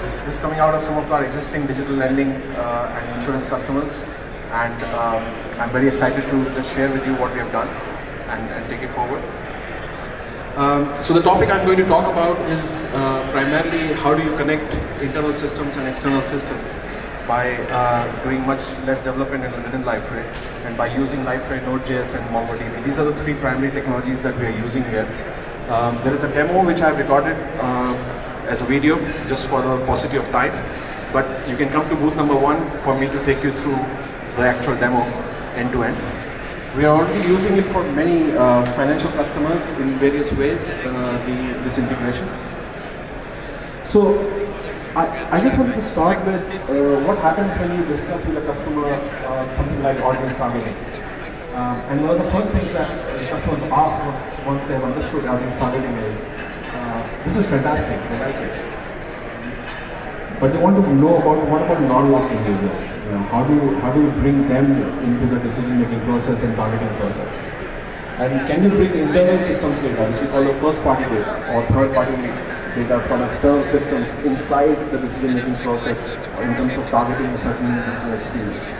this is coming out of some of our existing digital lending and insurance customers, and I'm very excited to just share with you what we have done and take it forward. So the topic I'm going to talk about is primarily how do you connect internal systems and external systems by doing much less development within Liferay, and by using Liferay NodeJS and MongoDB. These are the three primary technologies that we are using here. There is a demo which I've recorded as a video just for the paucity of time, but you can come to booth number 1 for me to take you through the actual demo end to end. We are already using it for many financial customers in various ways, this integration. So I just wanted to start with what happens when you discuss with a customer something like audience targeting. And one of the first things that customers ask once they have understood audience targeting is, this is fantastic, they like it. But they want to know about what about non-logged users. How do you bring them into the decision-making process and targeting process? And can you bring internal systems data, which we call the first-party data or third-party data from external systems inside the decision-making process in terms of targeting a certain user experience?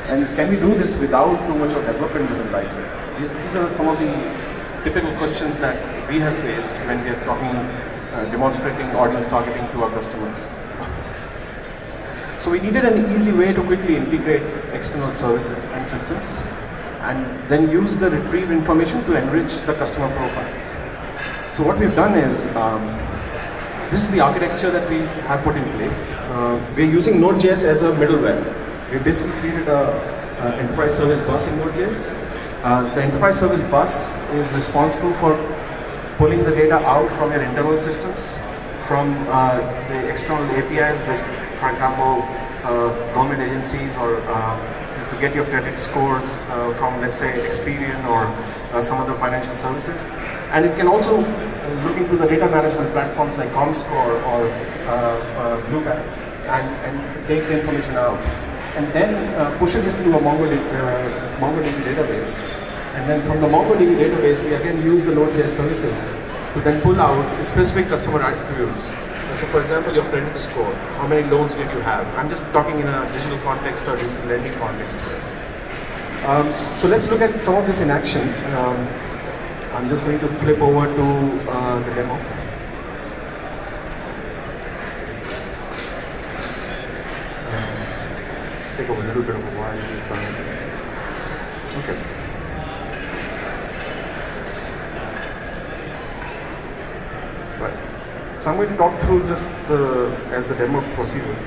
And can we do this without too much of development within Liferay? These are some of the typical questions that we have faced when we are talking, demonstrating audience targeting to our customers. So we needed an easy way to quickly integrate external services and systems, and then use the retrieved information to enrich the customer profiles. So what we've done is, this is the architecture that we have put in place. We're using Node.js as a middleware. We basically created an enterprise service bus in Node.js. The enterprise service bus is responsible for pulling the data out from your internal systems, from the external APIs with, for example, government agencies, or to get your credit scores from, let's say, Experian or some other financial services. And it can also look into the data management platforms like Comscore or Bluebat and take the information out. And then pushes it to a MongoDB database. And then from the MongoDB database, we again use the Node.js services to then pull out specific customer attributes. So for example, your credit score, how many loans did you have? I'm just talking in a digital context or digital lending context. So let's look at some of this in action. I'm just going to flip over to the demo. Let's take a little bit of a while. Okay. Right. So I'm going to talk through just as the demo proceeds.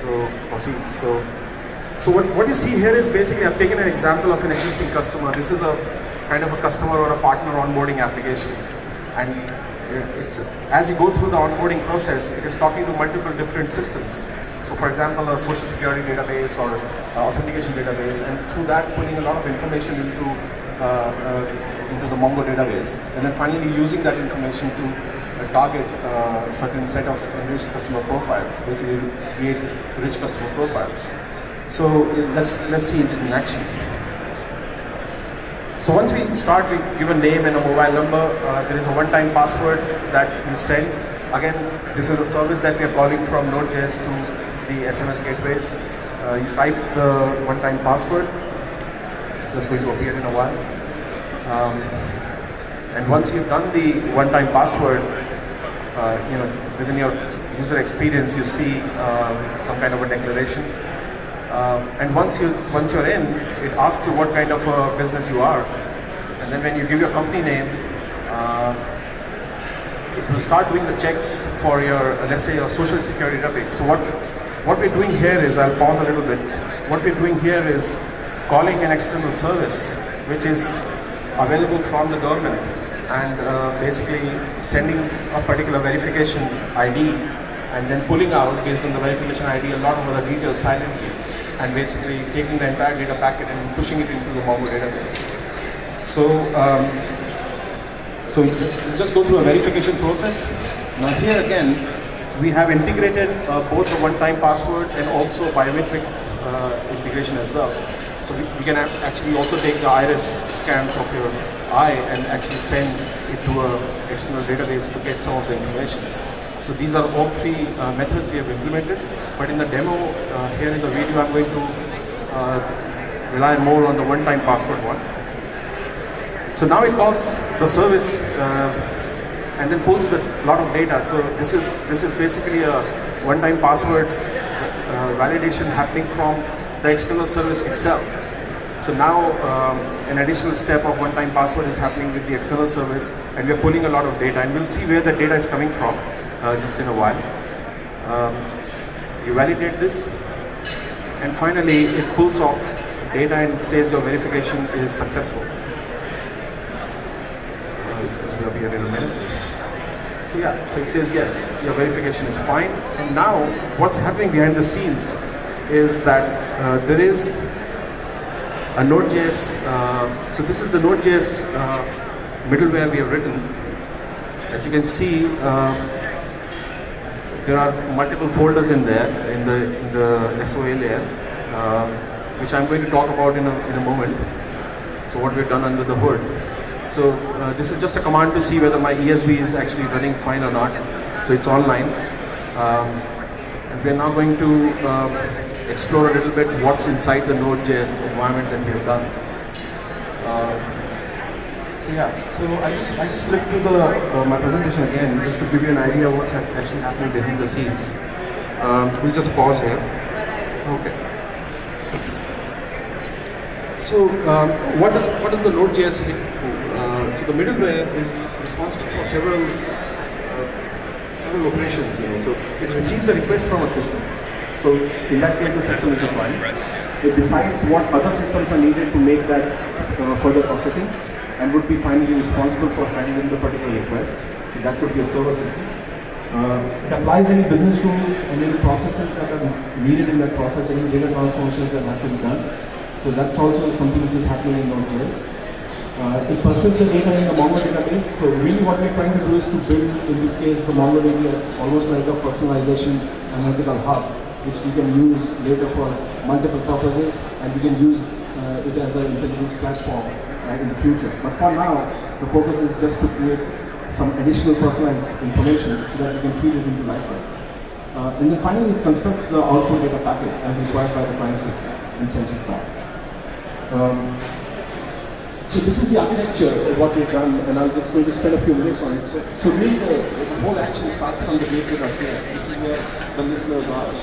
So what you see here is basically I've taken an example of an existing customer. This is a kind of a customer or a partner onboarding application, and it's as you go through the onboarding process, it is talking to multiple different systems. So for example, a social security database or authentication database, and through that putting a lot of information into the Mongo database, and then finally using that information to target a certain set of enriched customer profiles, basically to create rich customer profiles. So let's see it in action. So once we start, we give a name and a mobile number. There is a one-time password that you send. Again, this is a service that we are calling from Node.js to the SMS gateways. You type the one-time password. It's just going to appear in a while. And once you've done the one-time password, within your user experience, you see some kind of a declaration. And once you're in, it asks you what kind of a business you are, and then when you give your company name, it will start doing the checks for your, let's say, your social security database. So what we're doing here is, I'll pause a little bit. What we're doing here is calling an external service which is available from the government, and basically sending a particular verification ID, and then pulling out based on the verification ID a lot of other details silently, and basically taking the entire data packet and pushing it into the Mongo database. So you just go through a verification process. Now here again, we have integrated both the one-time password and also biometric integration as well. So we can actually also take the iris scans of your eye and actually send it to an external database to get some of the information. So these are all three methods we have implemented, but in the demo here in the video I'm going to rely more on the one-time password one. So now it calls the service and then pulls a lot of data. So this is basically a one-time password validation happening from the external service itself. So now an additional step of one-time password is happening with the external service, and we are pulling a lot of data, and we'll see where the data is coming from just in a while. You validate this, and finally it pulls off data and says your verification is successful. It's going to be here in a minute. So yeah, so it says yes, your verification is fine. And now what's happening behind the scenes is that there is a Node.js, so this is the Node.js middleware we have written. As you can see, there are multiple folders in there, in the SOA layer, which I'm going to talk about in a moment. So what we've done under the hood. So this is just a command to see whether my ESB is actually running fine or not. So it's online. And we're now going to explore a little bit what's inside the Node.js environment that we have done. So yeah, so I just flipped to my presentation again, just to give you an idea of what's actually happening behind the scenes. We'll just pause here. Okay. So what does the Node.js do? So the middleware is responsible for several operations. So it receives a request from a system. So in that case, the system is the client. It decides what other systems are needed to make that further processing, and would be finally responsible for handling the particular request. So that could be a server system. It applies any business rules and any processes that are needed in that process, any data transformations that have to be done. So that's also something which is happening in Node.js. It persists the data in the Mongo database. So really what we're trying to do is to build, in this case, the MongoDB as almost like a personalization analytical hub, which we can use later for multiple purposes, and we can use it as an intelligence platform in the future. But for now, the focus is just to create some additional personalized information so that we can feed it into Liferay. And then finally, it constructs the output data packet as required by the client system and sends it back. So this is the architecture of what we've done, and I'm just going to spend a few minutes on it. So really the whole action starts from the gateway.js. This is where the listeners are.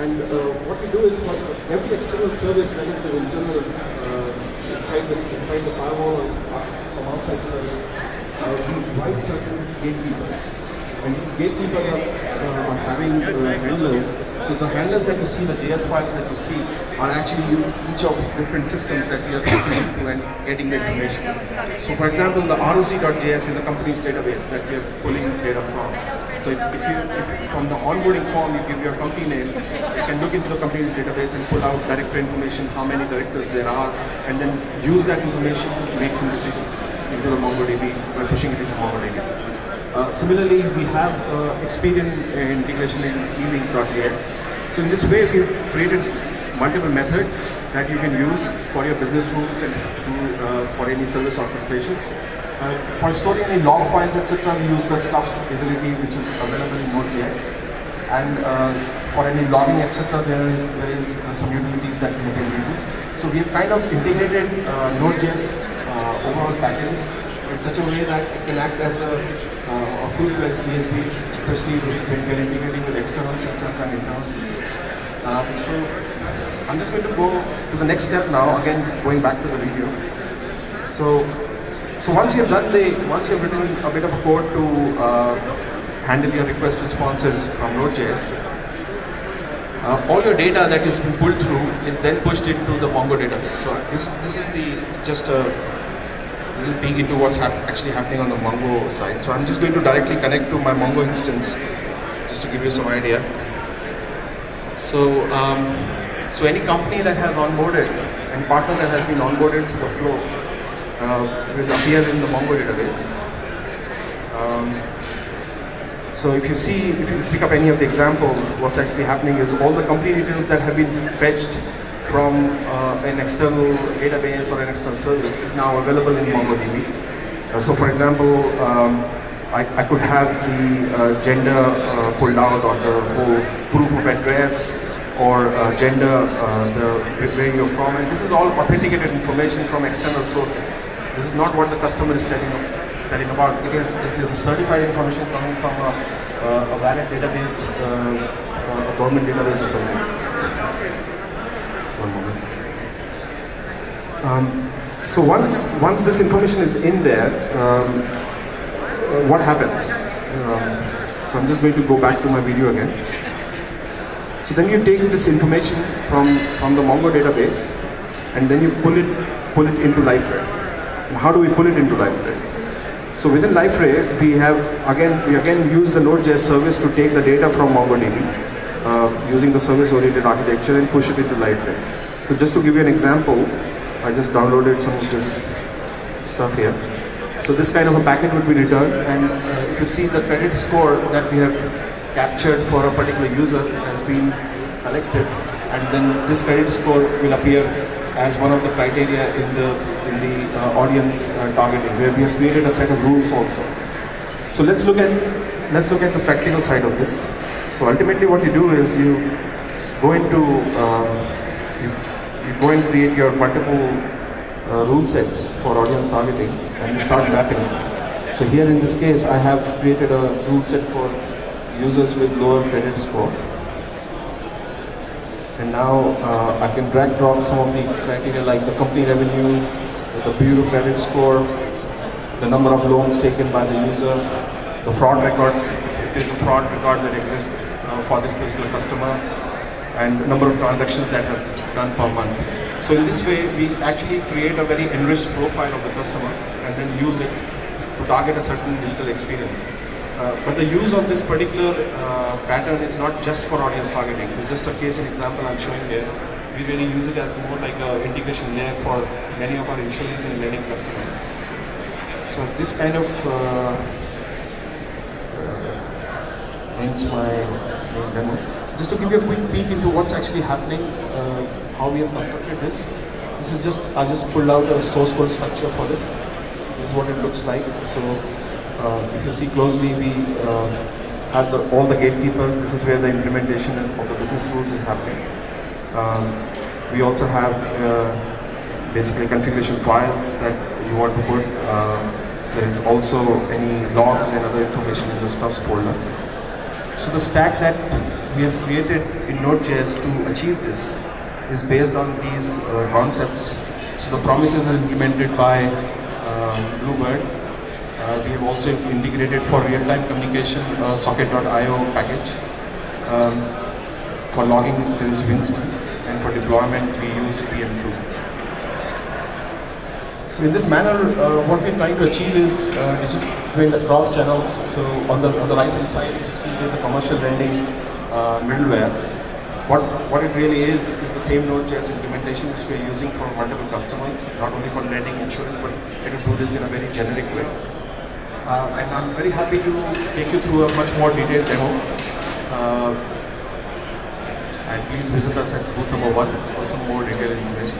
And what we do is for every external service, whether it is internal, inside the firewall or some outside service, we provide certain gatekeepers. And these gatekeepers are having handlers. So the handlers that you see, the JS files that you see, are actually each of different systems that we are talking into and getting the information. So for example, the ROC.js is a company's database that we are pulling data from. So if from the onboarding form you give your company name, you can look into the company's database and pull out director information, how many directors there are, and then use that information to make some decisions into the MongoDB by pushing it into MongoDB. Similarly, we have Experience integration in elink.js. So in this way, we've created multiple methods that you can use for your business rules and for any service orchestrations. For storing any log files, etc., we use the stuffs ability, which is available in Node.js. And for any logging, etc., there is some utilities that we have been able. So we have kind of integrated Node.js overall packages in such a way that it can act as a full-fledged DSP, especially when we are integrating with external systems and internal systems. So I'm just going to go to the next step now, again going back to the video. So once you've written a bit of a code to handle your request responses from Node.js, all your data that is being pulled through is then pushed into the Mongo database. So this is just a little peek into what's actually happening on the Mongo side. So I'm just going to directly connect to my Mongo instance, just to give you some idea. So any company that has onboarded and partner that has been onboarded through the flow will appear in the Mongo database. So if you pick up any of the examples, what's actually happening is all the company details that have been fetched from an external database or an external service is now available in MongoDB. So for example, I could have the gender pulled out, or the whole proof of address, or gender, where you're from, and this is all authenticated information from external sources. This is not what the customer is telling about. It is a certified information coming from a valid database, a government database or something. Just one moment. So once this information is in there, what happens? So I'm just going to go back to my video again. So then you take this information from the Mongo database, and then you pull it into Liferay. And how do we pull it into Liferay? So within Liferay, we again use the Node.js service to take the data from MongoDB using the service-oriented architecture and push it into Liferay. So just to give you an example, I just downloaded some of this stuff here. So this kind of a packet would be returned, and if you see the credit score that we have captured for a particular user has been collected, and then this credit score will appear as one of the criteria in the audience targeting, where we have created a set of rules also. So let's look at the practical side of this. So ultimately, what you do is you go and create your multiple rule sets for audience targeting, and you start mapping. So here in this case, I have created a rule set for users with lower credit score. And now I can drag drop some of the criteria like the company revenue, the bureau credit score, the number of loans taken by the user, the fraud records, if there's a fraud record that exists for this particular customer, and number of transactions that are done per month. So in this way, we actually create a very enriched profile of the customer and then use it to target a certain digital experience. But the use of this particular pattern is not just for audience targeting. It's just a case and example I'm showing here. We really use it as more like an integration layer for many of our insurance and lending customers. So this kind of ends my main demo. Just to give you a quick peek into what's actually happening, how we have constructed this. This is just, I just pulled out a source code structure for this. This is what it looks like. So if you see closely, we have all the gatekeepers. This is where the implementation of the business rules is happening. We also have basically configuration files that you want to put. There is also any logs and other information in the stuffs folder. So the stack that we have created in Node.js to achieve this is based on these concepts. So the promises are implemented by Bluebird. We have also integrated for real-time communication socket.io package. For logging, there is Winston, and for deployment, we use PM2. So in this manner, what we're trying to achieve is digital across channels. So on the right-hand side, you see there's a commercial lending middleware. What it really is the same Node.js implementation which we're using for multiple customers, not only for lending insurance, but we can do this in a very generic way. And I'm very happy to take you through a much more detailed demo. And please visit us at booth number 1 for some more detailed information.